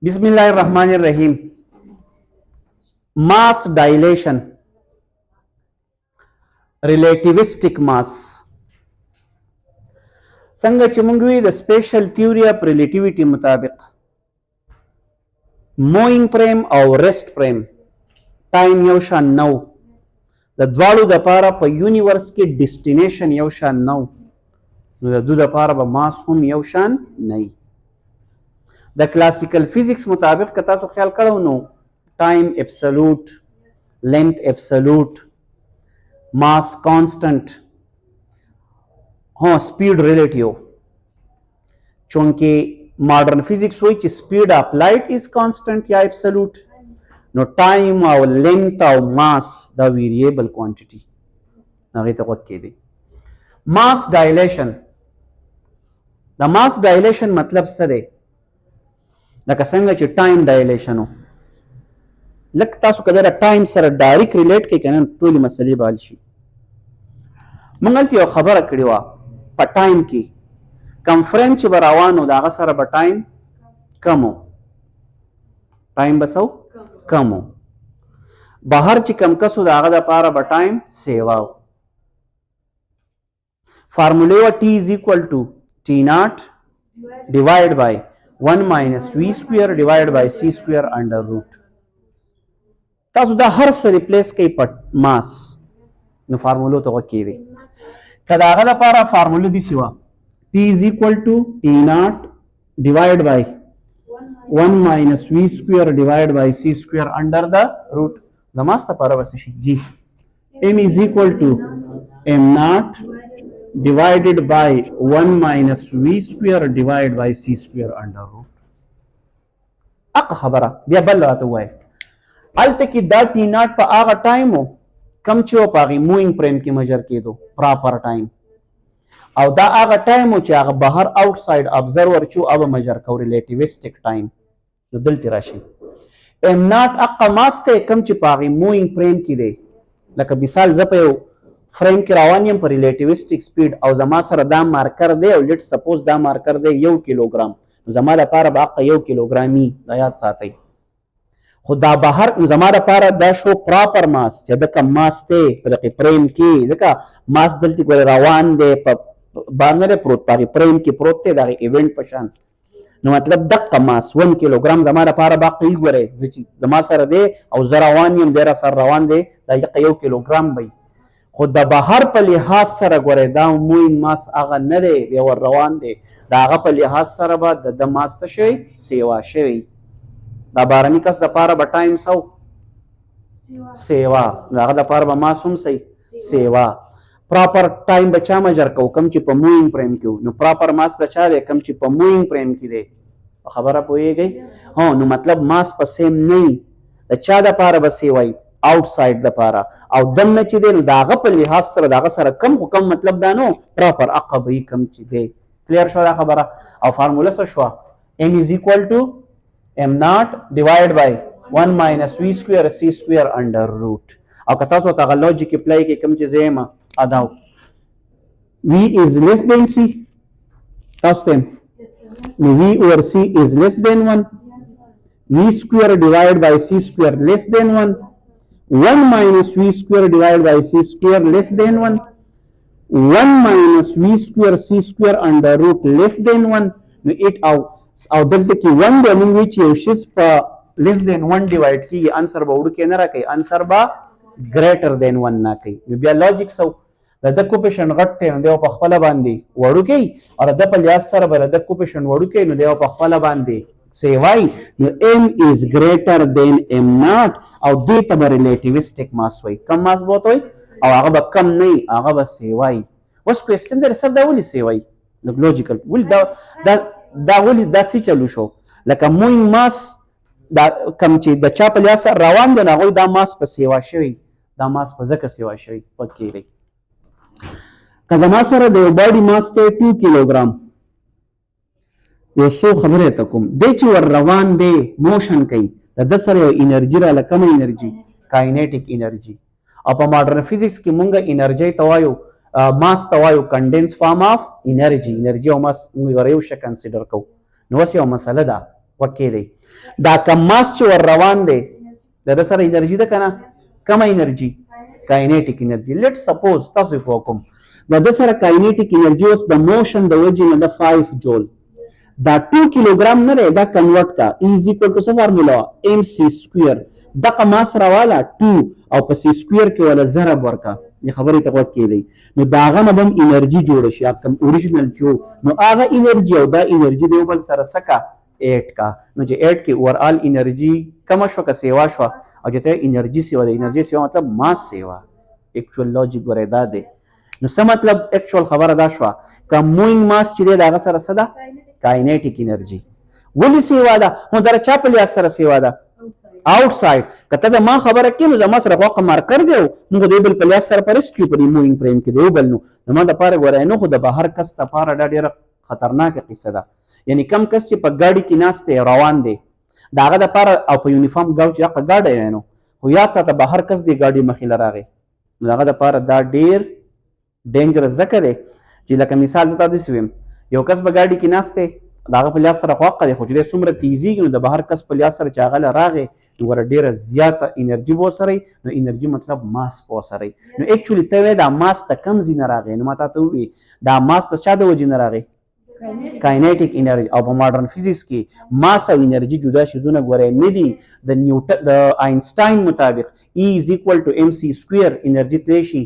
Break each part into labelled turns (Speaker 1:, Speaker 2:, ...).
Speaker 1: Bismillahirrahmanirrahim. Mass dilation, relativistic mass. څنګه چې موږ وی د سپیشل تھیوري اف ریلیټیویټي مطابق موینګ فریم او ریسټ فریم ټایم یو شان نو، د دواړو د پاره په یونیورس کې ډیسټینیشن یو شان نو، نو د دوی د پاره به ماس هم یو شان نه. د کلاسیکل فزیکس مطابق که تاسو خیال کړو نو ټایم ابسولوټ، لینث ابسولوټ، ماس کانسټنټ، हाँ speed relative, चूंकि modern physics हुई कि speed of light is constant या एब्सोल्यूट, नो टाइम और लेंथ और मास द वेरिएबल क्वांटिटी नगे तो के दी. मास डायलेशन, द मास डायलेशन मतलब सदे लक संग च टाइम डायलेशन हो लक तासु कदर टाइम सर डायरेक्ट रिलेट के कनन टोली मसले बालशी मंगलती खबर कड़ी वा په ټایم کې کم فریم چې به روانو د هغه سره به ټایم کم و، ټایم به څه کم و، بهر چې کم کس و د هغه دپاره به ټایم سیوا و. فارمولې وه ټي از ایکول ټو ټي ناټ ډیوایډ بای 1 ماینس وي سکویر ډیوایډ بای سی سکویر انډر روټ. تاسو دا هر څه ریپلیس کوئ په ماس، نو فارمولو ته غوږ کیږئ. که د هغه لپاره فارموله داسې وه ټي از ایکول ټو ټي ناټ ډیوایډ بای 1 ماینس وي سکویر ډیوایډ بای سی سکویر انډر د روټ. د ماس لپاره به څه شي جی ایم از ایکول ټو ایم ناټ ډیوایډډ بای 1 ماینس وي سکویر ډیوایډ بای سی سکویر انډر روټ. اقا خبره بیا بل راته ووایه هلته کې دا ټي ناټ په هغه ټایم و کم چې و په هغې موینګ فریم کې مجر کېدو پراپر ټایم، او دا هغه ټایم و چې هغه بهر آوټ ساید ابزرور چې و هغه مجر کو ریلیټیوسټک ټایم. نو دلته راشي ایم ناټ اقا ماس دی کم چې په هغې موینګ فریم کې دی. لکه مثال زه په یو فریم کې روان یم په ریلیټیوسټک سپیډ او زما سره دا مارکر دی او لیټ سپوز دا مارکر دی 1 کیلوګرام، نو زما لپاره به اقا 1 کیلوګرامي دا یاد ساتئ. خو دا بهر زما لپاره دا شو پراپر ماس چې دغه ماس دی په دغه فریم کې، ځکه ماس دلته ګوره روان دی په باندې پروت په فریم کې پروت دی دغه ایونت په شان، نو مطلب دغه ماس 1 کیلوګرام زما لپاره باقي ګوره چې زما سره دی او زه روان یم دی را سره روان دی دا 1 کیلوګرام وي. خو د بهر په لحاظ سره ګوره دا موین ماس هغه نه دی دی ور روان دی، د هغه په لحاظ سره به د ماس څه شوی سیوا شوی. دا بارني کس د پاره به ټایم سو سیوا، هغه د پاره به ماس هم صحیح سیوا. پراپر ټایم به چا مجر کو کم چې په موینګ فریم کې، نو پراپر ماس د چا دی کم چې په موینګ فریم کې دی. خبره پوهیږئ؟ ها نو مطلب ماس په سیم نه د چا د پاره به سیوای آوټ ساید د پاره، او دنه چې دی نو د هغه په لحاظ سره د هغه سره کم حکم مطلب دا نو پراپر عقبی کم چې دی. کلیر شو دا خبره؟ او فارموله څه شوه m is equal to m naught divided by 1 minus v square c square under root. او که تاسو ته لوجیک اپلای کې کوم چې زما اداو v is less than c تاسو ته نو v over c is less than 1 v square divided by c square less than 1 1 minus v square divided by c square less than 1 1 minus v square c square under root less than 1. نو 8 او دلته کې 1 د موږ چې یو شی په لیس دین 1 ډیوایډ کیږي انسر به وړو کې نه راکړي، انسر به ګریټر دین 1 نه کوي. نو بیا لاجیک سو د کوپیشن غټ ته نو په خپل باندې وړو کې او د په لیاس سره به د کوپیشن وړو کې نو د په خپل باندې سیوای. نو m is greater than m naught او دې ته ریلیټیوسټک ماس وای. کم ماس بوت وای او هغه به کم نه هغه به سیوای. اوس کوېسچن در سره دا ولې سیوای لوجیکل ول دا ولې داسې چلو شو لکه موینګ ماس دا کم چې د چا په لیاس روان دی هغوی دا ماس په سیوا شوی، دا ماس په ځکه سیوا شوی پکې دی. که زما سره د یو باډي ماس دی 2 کیلوګرام، یو څو خبرې ته کوم دی چې ور روان دی موشن کوي د ده سره یو انرژي راله کومه انرژي کاینیټیک انرژي. او په ماډرن فزیکس کې مونږ انرژي ته وایو ماس ته وایو کنډنس فارم اف انرژي. انرژي او ماس موږ یو شی کنسیډر کوو. نو اوس یو مسله ده وکې دی دا کم ماس چې ور روان دی د سره انرژي ده کنه کم انرژي کاینیټیک انرژي لیټ سپوز تاسو په کوم د سره کاینیټیک انرژي اوس د موشن د وجې نه د 5 جول دا 2 کیلوګرام نه دی دا کنورټ کا ایز ایکوال ټو څه فارمولا ام سی سکویر دغه ماس راواله 2 او په سی سکویر کې ولا ضرب ورکا دې خبرې ته وخت کېدی نو داغه نه هم انرژي جوړ شي کم اوریجنل چې نو هغه انرژي او دا انرژي دی بل سره سکا 8 کا نو چې 8 کې اوورال انرژي کم شو که سیوا شو او چې ته انرژي سیوا د انرژي سیوا مطلب ماس سیوا اکچوال لوجیک ورې دا دی نو څه مطلب اکچوال خبره دا شو کوم موینګ ماس چې دی داغه سره صدا کاینیټیک انرژي ولې سیوا ده هو در چا په لیاس سره سیوا ده outside کته ما خبره کې نو زما سره واقع مارکر دی موږ د بل په لیاس سره پرسکیو په موینګ فریم کې دی بل نو ما د پاره غوړای نو خو د بهر کس ته پاره ډېر خطرناک قصه ده یعنی کم کس چې په ګاډي کې ناشته روان دی داغه د پاره او په یونیفارم ګاو چې هغه ګاډي نو خو یاد ساته بهر کس دی ګاډي مخې لراغه داغه د پاره دا ډېر ډینجرس ذکر دی چې لکه مثال زتا دي سویم یو کس په ګاډي کې ناشته داغه په لیاس سره خواقه دی خو چې څومره تیزی نو د بهر کس په لیاس سره چاغله راغی نو ور ډیره زیاته انرژي بو سره نو انرژي مطلب ماس بو سره نو اکچولی ته دا ماس ته کم زینه راغی نو ماته ته وی دا ماس ته چا د وجې نه راغی کاینیټیک انرژي او په ماډرن فزیکس کې ماس او انرژي جدا شیزونه غوړې نه دي د نیوټن د آینسټاین مطابق E is equal to mc square انرژي تلی شي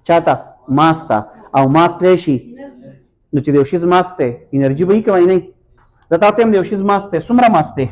Speaker 1: چاته ماس ته او ماس تلی شي نو چې د یو شیز ماس ته انرژي به یې کوي نه دا تاسو هم د یو شیز ماس ته څومره ماس ته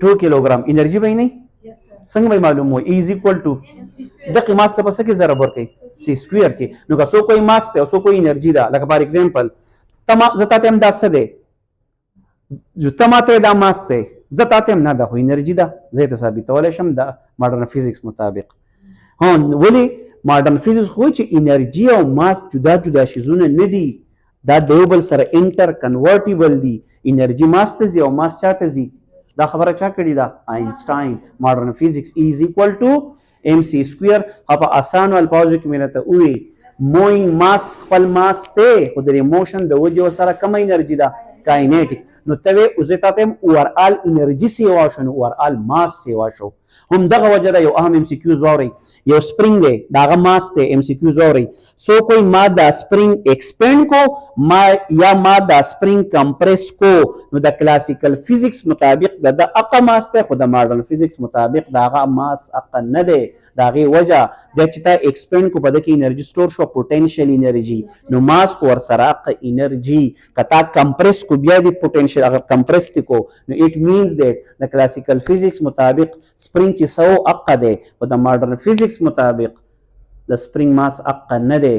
Speaker 1: 2 کیلوګرام انرژي به نه څنګه به معلوم وي ایز ایکوال ټو دغه ماس ته پس کې ضرب ورکړي سی سکویر کې نو که سو کوئی ماس ته او سو کوئی انرژي ده لکه فار ایگزامپل تمام زتا ته هم دا څه ده جو تماته دا ماس ته زتا ته هم نه ده خو انرژي ده زه ته ثابتول شم د ماډرن فزیکس مطابق ها ولی ماډرن فزیکس خو چې انرژي او ماس جدا جدا شیزونه نه دي دا دیوبل سره انټر کنورټیبل دي انرژي ماس ته زی او ماس چاته زی دا خبره چا کړی دا آینسټاین ماډرن فزیکس ایز ایکوال ټو ام سی سکویر په اسانو الفاظو کې ملته وي موینګ ماس خپل ماس ته خو د موشن د وجه سره کم انرژي ده کاینیټیک نو ته اوسه تاسو اوورال انرژي سیوا شو نو اوورال ماس سیوا شو هم دغه وجه ده یو اهم ام سی کیوز ووري یو سپرینګ دی داغه ماس ته ام سی کیوز ووري سو کوئی ما دا سپرینګ ایکسپینډ کو ما یا ما دا سپرینګ کمپریس کو نو د کلاسیکل فزیکس مطابق د اقا ماس ته خو د ماډرن فزیکس مطابق داغه ماس اقا نه دی داغه وجه د چې تا ایکسپینډ کو بده کې انرژي سٹور شو پوتنشل انرژي نو ماس کو ور سره اقا انرژي کتا کمپریس کو بیا دی پوتنشل اگر کمپریس کو نو اٹ مینز دیٹ د کلاسیکل فزیکس مطابق سپرینګ چې سو اقا دی او د ماډرن فزیکس مطابق د سپرینګ ماس اقا نه دی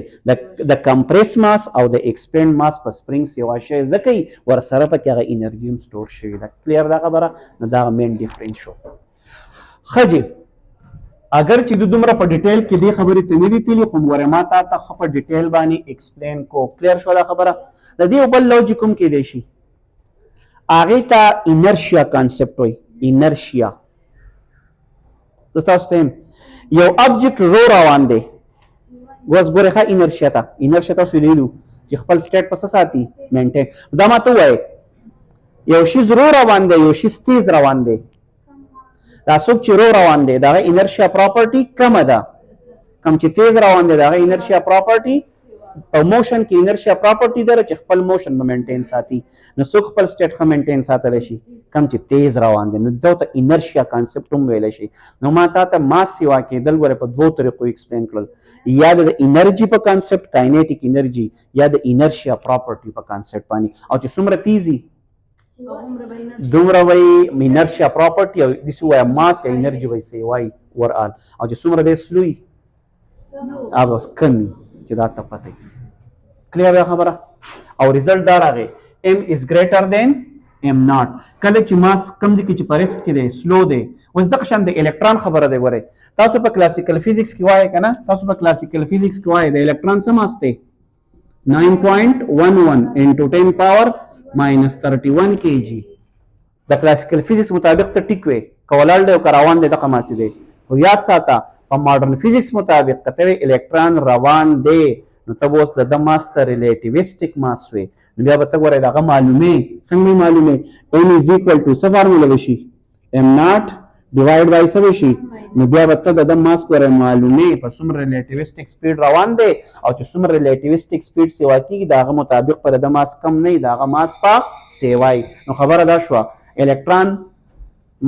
Speaker 1: د کمپریس ماس او د ایکسپینډ ماس په سپرینګ سیوا شي ځکه ور سره پکې هغه انرژي سٹور شوی دا کلیر دا خبره نو دا مین ډیفرنس شو خجی اگر چې د دومره په ډیټیل کې دی خبرې ته نه دي تللی خو ورما ته په ډیټیل باندې ایکسپلین کو کلیر شو دا خبره د دې بل لوجیک هم کې دی شي هغه ته انرشیا کانسپټ وای انرشیا تاسو ته یو ابجیکټ رو روان دی وس ګوره ښه انرشیا تاسو ویلو چې خپل سټیټ پس ساتي مینټین دا ماته وای یو شی رو روان دی یو شی تیز روان دی دا څوک چې رو روان دی دا انرشیا پراپرټي کم ده کم چې تیز روان دی دا انرشیا پراپرټي او موشن کې انرشیا پراپرټي ده چې خپل موشن به مینټین ساتي نو څوک خپل سټیټ ښه مینټین ساتلی شي کم چې تیز روان دی نو دا ته انرشیا کانسپټ هم ویلی شي نو ما ته ماس سیوا کېدل ګوره په دوو طریقو ایکسپلین کړل یا د انرژي په کانسپټ کاینیټیک انرژي یا د انرشیا پراپرټي په کانسپټ باندې او چې څومره تیزي دومره وای انرشیا پراپرټي او دسی وای ماس یا انرژي وای سیوای ورال او چې څومره دی سلوي هغه اوس کمی چې دا ته پته کلیر ده خبره او ریزلټ دا راغی m is greater than m not کله چې ماس کم ځکه چې پرس کې دی سلو دی اوس دغه شان د الکترون خبره دی وره تاسو په کلاسیکل فزیکس کې وایي کنه تاسو په کلاسیکل فزیکس کې وایي د الکترون څه ماس دی 9.11 into 10 power minus 31 kg د کلاسیکل فزیکس مطابق ته ټیک وي کولال دی او روان دی دغه ماس دی او یاد ساته په ماډرن فزیکس مطابق کته الکترون روان دی نو تب اوس د ماس ته ریلیټیویسټک ماس وي نو بیا به ته ګورې دغه معلومې څنګه معلومې n is equal to څه فارموله وشي m naught ډیوایډ بای څه وشي نو بیا به ته د ماس ګورې معلومې په څومره ریلیټیوسټک سپیډ روان دی او چې څومره ریلیټیوسټک سپیډ سیوا کېږي د هغه مطابق په د ماس کم نه وي د هغه ماس په سیوای نو خبره دا شوه الکترون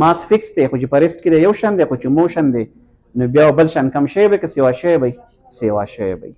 Speaker 1: ماس فکس دی خو چې په ریسټ کې دی یو شان دی خو چې موشن دی نو بیا بل شان کم شوی به که سیوا شوی به سیوا شوی به